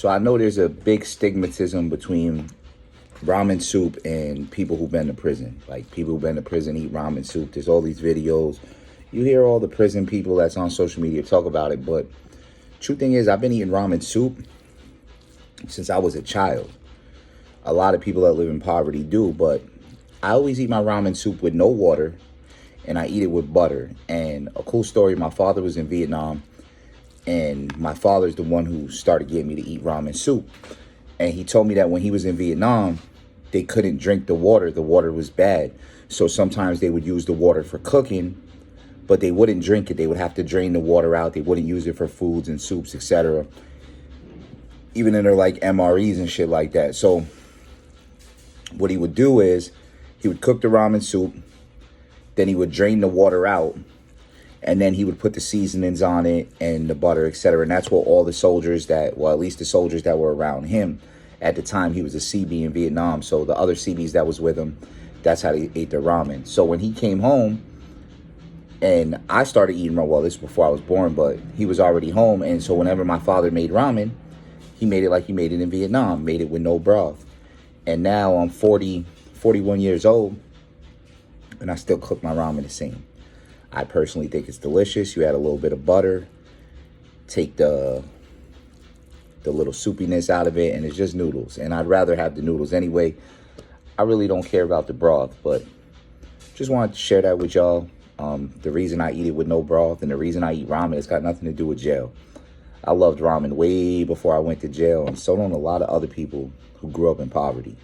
So I know there's a big stigmatism between ramen soup and people who've been to prison. Like, people who've been to prison eat ramen soup. There's all these videos. You hear all the prison people that's on social media talk about it, but true thing is, I've been eating ramen soup since I was a child. A lot of people that live in poverty do, but I always eat my ramen soup with no water, and I eat it with butter. And a cool story, my father was in Vietnam, and my father's the one who started getting me to eat ramen soup. And he told me that when he was in Vietnam, they couldn't drink the water. The water was bad. So sometimes they would use the water for cooking, but they wouldn't drink it. They would have to drain the water out. They wouldn't use it for foods and soups, etc. Even in their like MREs and shit like that. So what he would do is he would cook the ramen soup, then he would drain the water out, and then he would put the seasonings on it and the butter, etc. And that's what all the soldiers that, well, at least the soldiers that were around him at the time, he was a CB in Vietnam. So the other CBs that was with him, that's how they ate their ramen. So when he came home, and I started eating ramen, well, this is before I was born, but he was already home. And so whenever my father made ramen, he made it like he made it in Vietnam, made it with no broth. And now I'm 41 years old, and I still cook my ramen the same. I personally think it's delicious. You add a little bit of butter, take the little soupiness out of it, and it's just noodles. And I'd rather have the noodles anyway. I really don't care about the broth, but just wanted to share that with y'all. The reason I eat it with no broth and the reason I eat ramen, it's got nothing to do with jail. I loved ramen way before I went to jail, and so don't a lot of other people who grew up in poverty.